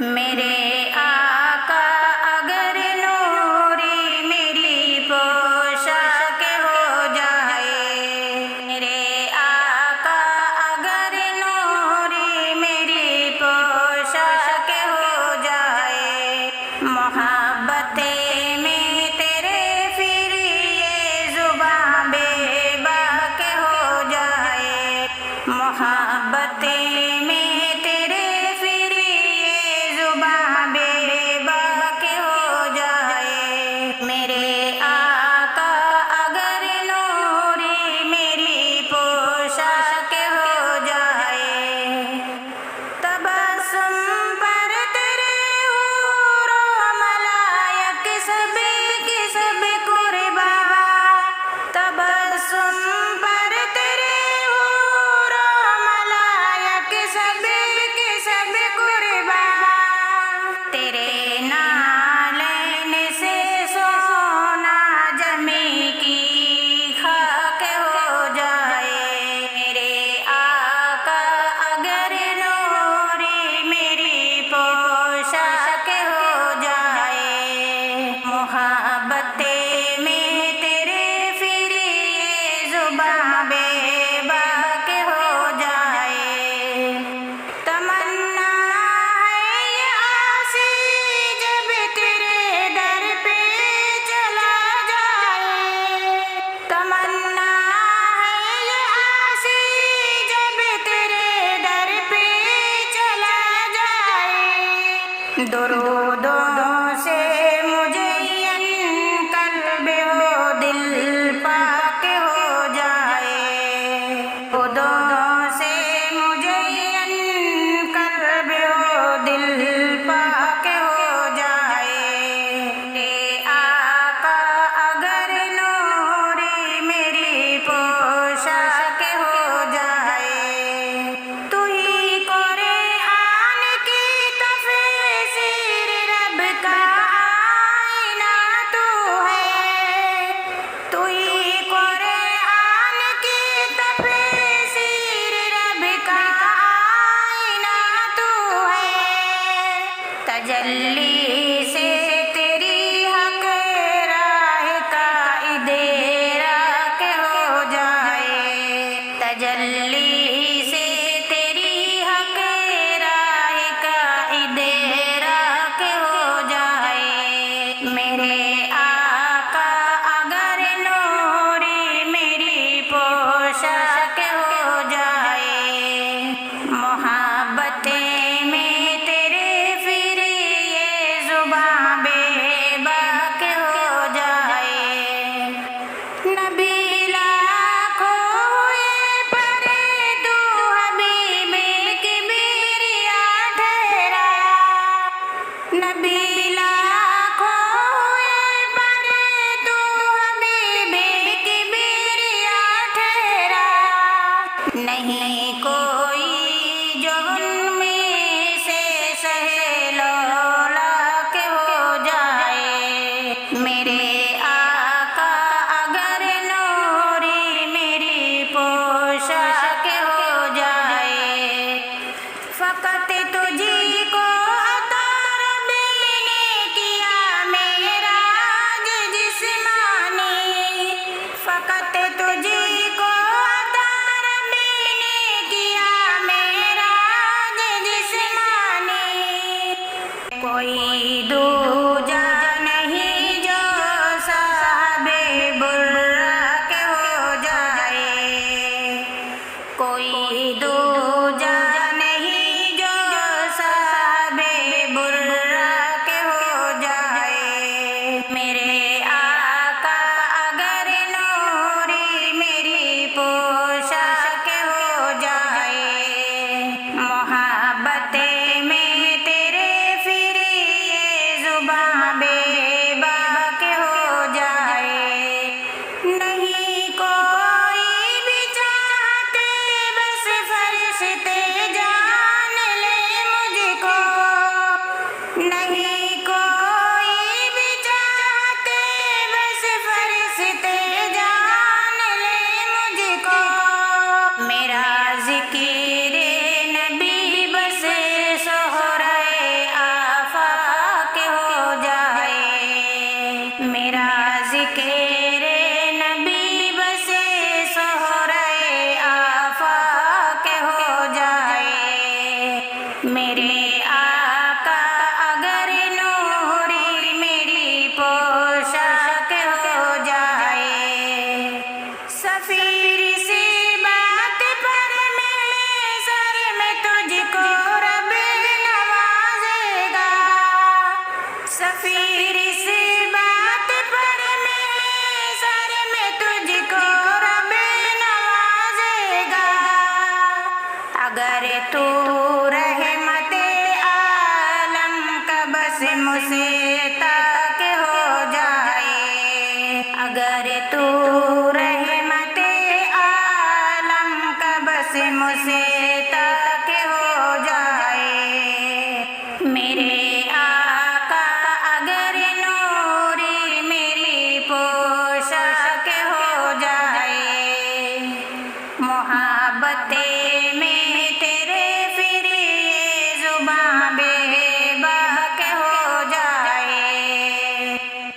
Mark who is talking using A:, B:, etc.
A: میرے آقا اگر نوری میری پوشاک ہو جائے، میرے آقا اگر نوری میری پوشاک ہو جائے، محبت میں تیرے پھر یہ زباں بے باک ہو جائے، محبت میں تیرے پھر یہ زباں بے باک ہو جائے، میرے آقا اگر نوری میری پوشاک ہو جائے، تبسم پر تیرے حور و ملائک سب کی سب قربان، تبسم پر تیرے حور و ملائک سب کی سب قربان، تیرے نالین سے سونا جمی کی خاک ہو جائے، میرے آقا اگر نوری میری پوشاک ہو جائے، محبت میں تیرے پھر یہ زباں بے باک ہو جائے، تمنا ہے یہ آسی جب تیرے در پہ چلا جائے، تمنا ہے یہ آسی جب تیرے در پہ چلا جائے، درودوں سے مجین قلب و دل پاک ہو جائے، درودوں سے مجین قلب و دل پاک ہو جائے، میرے آقا اگر نوری میری پوشاک ہو جائے، تو ہی قرآن کی تفسیر رب کا آئینہ تو ہے، تو ہی قرآن کی تفسیر رب کا آئینہ تو ہے، تجلی سے تیری حق راہ قائد راک ہو جائے، تجلی سے تیری حق راہ قائد راک ہو جائے، میرے آقا اگر نوری میری پوشاک ہو جائے، محبت میں تیرے پھر یہ زباں بے باک ہو جائے، نبی لاکھوں ہوئے پر تو حبیب کبریا ٹھہرا، نبی لاکھوں ہوئے پر تو حبیب کبریا ٹھہرا، نہیں کوئی جو ان میں سے سہل و لاک ہو جائے، میرے آقا اگر نوری میری پوشاک ہو جائے، فقط تجھی کو عطا ربی نے کیا معراج جسمانی، فقط تجھی کو عطا ربی نے کیا معراج جسمانی، کوئی دوجا نہیں جو صاحب براق ہو جائے، کوئی دوجا نہیں جو صاحب براق ہو جائے، میرے آقا اگر نوری میری پوشاک ہو جائے، محبت میں تیرے پھر یہ آقا اگر نوری میری پوشاک ہو جائے، سفیر سی بات پر میں سر میں تجھ کو رب نوازے گا، سفیر سی بات پر میں سر میں تجھ کو رب نوازے گا، اگر تو رحمت عالم کا بس مجھے تاک ہو جائے، اگر تو رحمت عالم کا بس مجھے تاک ہو جائے، میرے آقا اگر نوری میری پوشاک ہو جائے، محبت